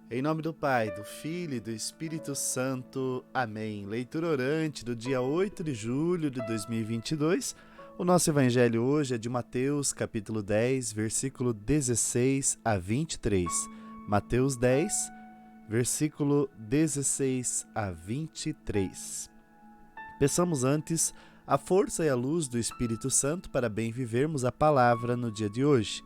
Em nome do Pai, do Filho e do Espírito Santo. Amém. Leitura orante do dia 8 de julho de 2022. O nosso evangelho hoje é de Mateus, capítulo 10, versículo 16 a 23. Mateus 10, versículo 16 a 23. Peçamos antes a força e a luz do Espírito Santo para bem vivermos a palavra no dia de hoje.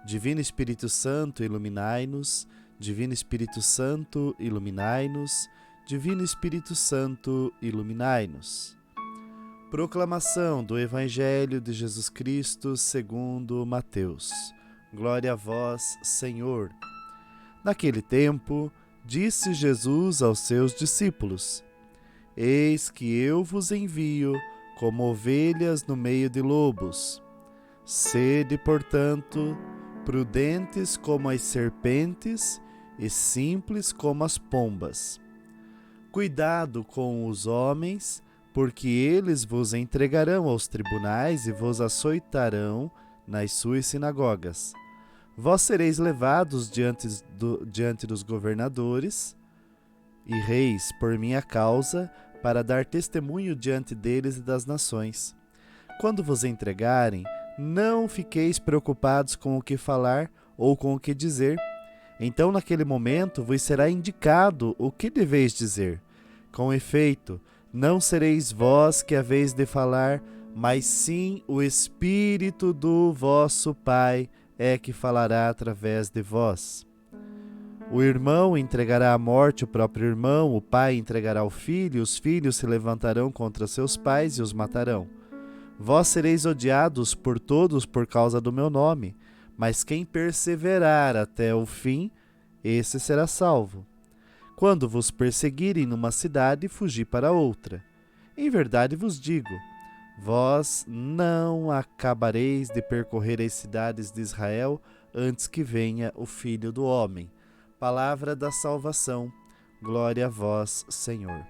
Divino Espírito Santo, iluminai-nos. Divino Espírito Santo, iluminai-nos. Divino Espírito Santo, iluminai-nos. Proclamação do Evangelho de Jesus Cristo segundo Mateus. Glória a vós, Senhor. Naquele tempo, disse Jesus aos seus discípulos: Eis que eu vos envio como ovelhas no meio de lobos. Sede, portanto, prudentes como as serpentes e simples como as pombas. Cuidado com os homens, porque eles vos entregarão aos tribunais e vos açoitarão nas suas sinagogas. Vós sereis levados diante dos governadores e reis por minha causa, para dar testemunho diante deles e das nações. Quando vos entregarem, não fiqueis preocupados com o que falar ou com o que dizer. Então, naquele momento, vos será indicado o que deveis dizer. Com efeito, não sereis vós que haveis de falar, mas sim o Espírito do vosso Pai é que falará através de vós. O irmão entregará à morte o próprio irmão, o pai entregará o filho, os filhos se levantarão contra seus pais e os matarão. Vós sereis odiados por todos por causa do meu nome, mas quem perseverar até o fim, esse será salvo. Quando vos perseguirem numa cidade, fugi para outra. Em verdade vos digo, vós não acabareis de percorrer as cidades de Israel antes que venha o Filho do Homem. Palavra da salvação. Glória a vós, Senhor.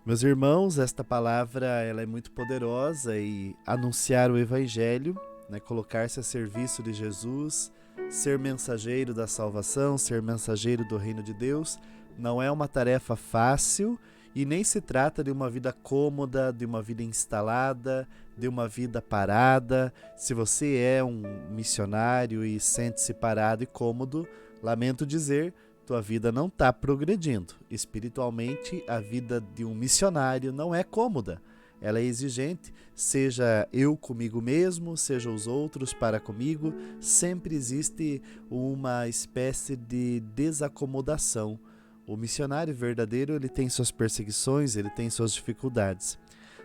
Meus irmãos, esta palavra ela é muito poderosa e anunciar o Evangelho, colocar-se a serviço de Jesus, ser mensageiro da salvação, ser mensageiro do reino de Deus, não é uma tarefa fácil e nem se trata de uma vida cômoda, de uma vida instalada, de uma vida parada. Se você é um missionário e sente-se parado e cômodo, lamento dizer, tua vida não está progredindo. Espiritualmente, a vida de um missionário não é cômoda. Ela é exigente, seja eu comigo mesmo, seja os outros para comigo, sempre existe uma espécie de desacomodação. O missionário verdadeiro, ele tem suas perseguições, ele tem suas dificuldades.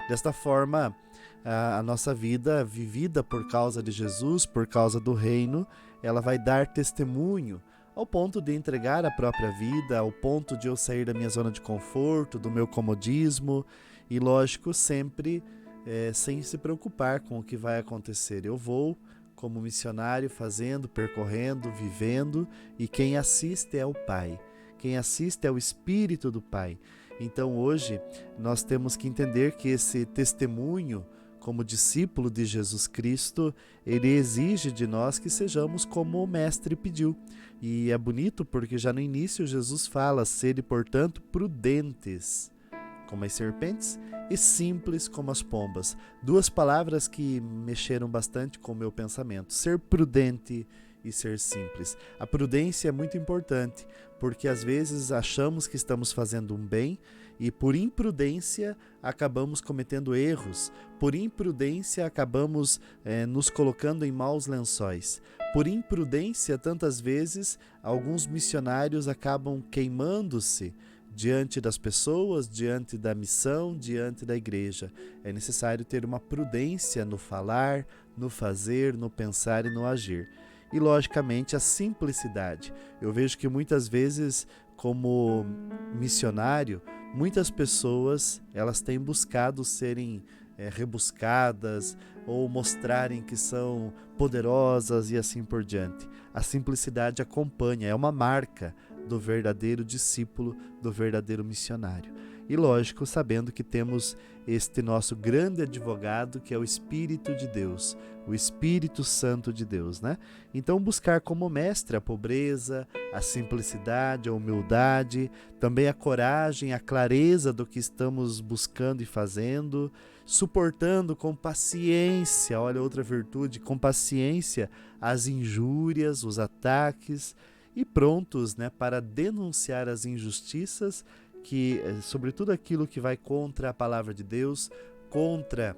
Desta forma, a nossa vida vivida por causa de Jesus, por causa do reino, ela vai dar testemunho ao ponto de entregar a própria vida, ao ponto de eu sair da minha zona de conforto, do meu comodismo e, lógico, sempre sem se preocupar com o que vai acontecer. Eu vou como missionário fazendo, percorrendo, vivendo, e quem assiste é o Pai. Quem assiste é o Espírito do Pai. Então hoje nós temos que entender que esse testemunho como discípulo de Jesus Cristo, ele exige de nós que sejamos como o Mestre pediu. E é bonito porque já no início Jesus fala, sede, portanto, prudentes como as serpentes e simples como as pombas. Duas palavras que mexeram bastante com o meu pensamento. Ser prudente e ser simples. A prudência é muito importante, porque às vezes achamos que estamos fazendo um bem e por imprudência acabamos cometendo erros, por imprudência acabamos nos colocando em maus lençóis. Por imprudência, tantas vezes, alguns missionários acabam queimando-se diante das pessoas, diante da missão, diante da igreja. É necessário ter uma prudência no falar, no fazer, no pensar e no agir. E, logicamente, a simplicidade. Eu vejo que muitas vezes, como missionário, muitas pessoas elas têm buscado serem rebuscadas ou mostrarem que são poderosas e assim por diante. A simplicidade acompanha, é uma marca do verdadeiro discípulo, do verdadeiro missionário. E lógico, sabendo que temos este nosso grande advogado, que é o Espírito de Deus, o Espírito Santo de Deus, né? Então buscar como mestre a pobreza, a simplicidade, a humildade, também a coragem, a clareza do que estamos buscando e fazendo, suportando com paciência, olha outra virtude, com paciência as injúrias, os ataques e prontos, né, para denunciar as injustiças, que, sobretudo aquilo que vai contra a palavra de Deus, contra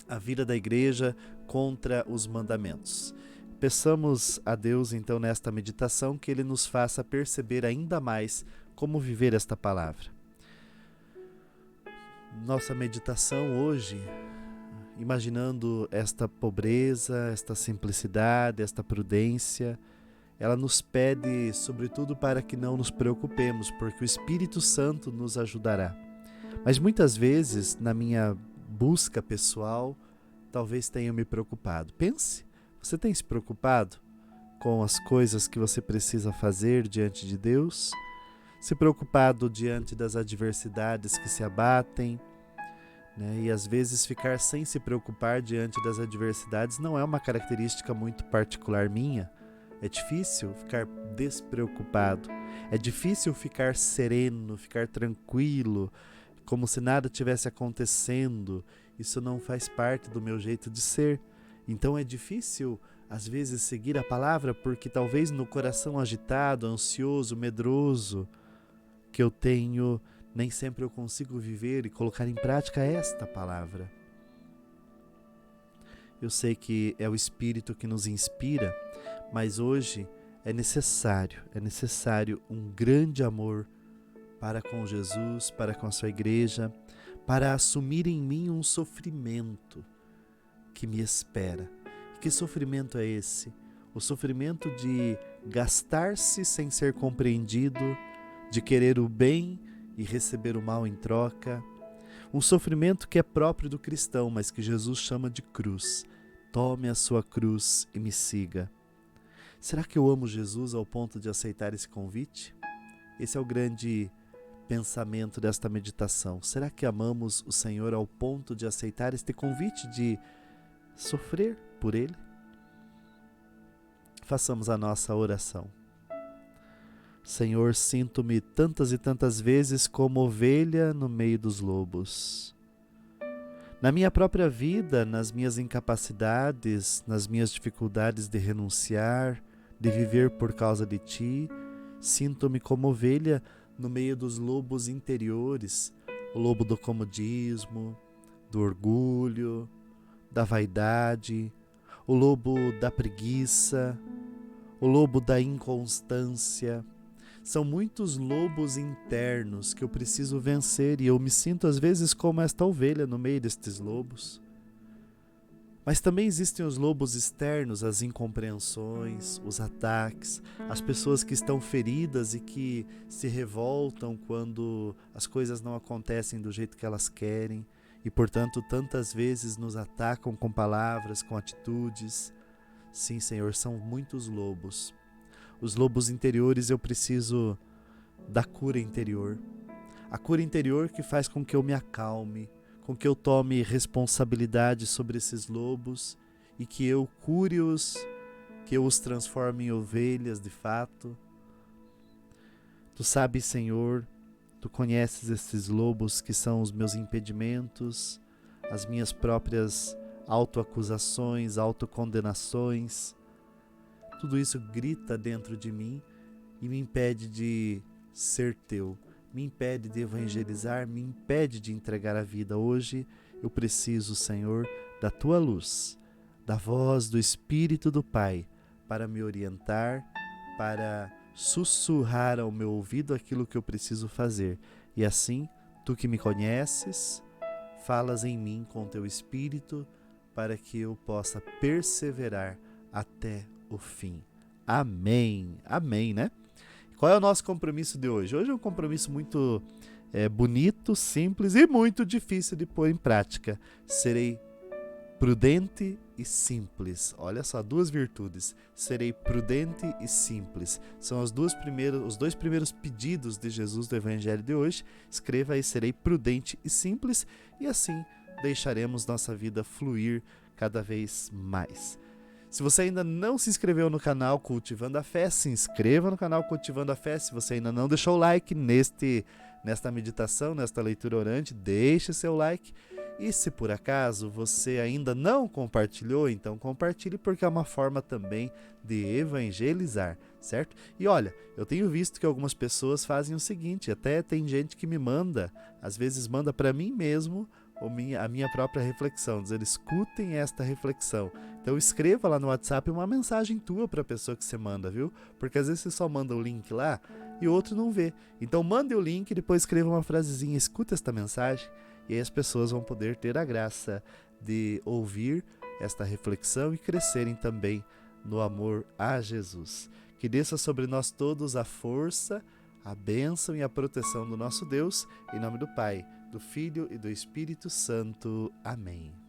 a vida da igreja, contra os mandamentos. Peçamos a Deus, então, nesta meditação, que Ele nos faça perceber ainda mais como viver esta palavra. Nossa meditação hoje, imaginando esta pobreza, esta simplicidade, esta prudência, ela nos pede, sobretudo, para que não nos preocupemos, porque o Espírito Santo nos ajudará. Mas muitas vezes, na minha busca pessoal, talvez tenha me preocupado. Pense, você tem se preocupado com as coisas que você precisa fazer diante de Deus? Se preocupado diante das adversidades que se abatem, né? E às vezes ficar sem se preocupar diante das adversidades não é uma característica muito particular minha. É difícil ficar despreocupado, é difícil ficar sereno, ficar tranquilo, como se nada tivesse acontecendo. Isso não faz parte do meu jeito de ser. Então é difícil, às vezes, seguir a palavra, porque talvez no coração agitado, ansioso, medroso que eu tenho, nem sempre eu consigo viver e colocar em prática esta palavra. Eu sei que é o Espírito que nos inspira, mas hoje é necessário um grande amor para com Jesus, para com a sua igreja, para assumir em mim um sofrimento que me espera. Que sofrimento é esse? O sofrimento de gastar-se sem ser compreendido, de querer o bem e receber o mal em troca. Um sofrimento que é próprio do cristão, mas que Jesus chama de cruz. Tome a sua cruz e me siga. Será que eu amo Jesus ao ponto de aceitar esse convite? Esse é o grande pensamento desta meditação. Será que amamos o Senhor ao ponto de aceitar este convite de sofrer por Ele? Façamos a nossa oração. Senhor, sinto-me tantas e tantas vezes como ovelha no meio dos lobos. Na minha própria vida, nas minhas incapacidades, nas minhas dificuldades de renunciar, de viver por causa de Ti, sinto-me como ovelha no meio dos lobos interiores, o lobo do comodismo, do orgulho, da vaidade, o lobo da preguiça, o lobo da inconstância. São muitos lobos internos que eu preciso vencer e eu me sinto às vezes como esta ovelha no meio destes lobos. Mas também existem os lobos externos, as incompreensões, os ataques, as pessoas que estão feridas e que se revoltam quando as coisas não acontecem do jeito que elas querem e, portanto, tantas vezes nos atacam com palavras, com atitudes. Sim, Senhor, são muitos lobos. Os lobos interiores, eu preciso da cura interior. A cura interior que faz com que eu me acalme, com que eu tome responsabilidade sobre esses lobos e que eu cure-os, que eu os transforme em ovelhas de fato. Tu sabes, Senhor, Tu conheces esses lobos que são os meus impedimentos, as minhas próprias autoacusações, autocondenações. Tudo isso grita dentro de mim e me impede de ser Teu, me impede de evangelizar, me impede de entregar a vida. Hoje eu preciso, Senhor, da Tua luz, da voz do Espírito do Pai, para me orientar, para sussurrar ao meu ouvido aquilo que eu preciso fazer. E assim, Tu que me conheces, falas em mim com Teu Espírito, para que eu possa perseverar até o fim. Amém. Amém, né? Qual é o nosso compromisso de hoje? Hoje é um compromisso muito bonito, simples e muito difícil de pôr em prática. Serei prudente e simples. Olha só, duas virtudes. Serei prudente e simples. São os dois primeiros pedidos de Jesus do Evangelho de hoje. Escreva aí, serei prudente e simples, e assim deixaremos nossa vida fluir cada vez mais. Se você ainda não se inscreveu no canal Cultivando a Fé, se inscreva no canal Cultivando a Fé. Se você ainda não deixou o like nesta meditação, nesta leitura orante, deixe seu like. E se por acaso você ainda não compartilhou, então compartilhe, porque é uma forma também de evangelizar, certo? E olha, eu tenho visto que algumas pessoas fazem o seguinte, até tem gente que me manda, às vezes manda para mim mesmo, a minha própria reflexão, dizendo, escutem esta reflexão. Então escreva lá no WhatsApp uma mensagem tua para a pessoa que você manda, viu? Porque às vezes você só manda o link lá e o outro não vê. Então mande o link e depois escreva uma frasezinha, escuta esta mensagem, e aí as pessoas vão poder ter a graça de ouvir esta reflexão e crescerem também no amor a Jesus. Que desça sobre nós todos a força, a bênção e a proteção do nosso Deus, em nome do Pai, do Filho e do Espírito Santo. Amém.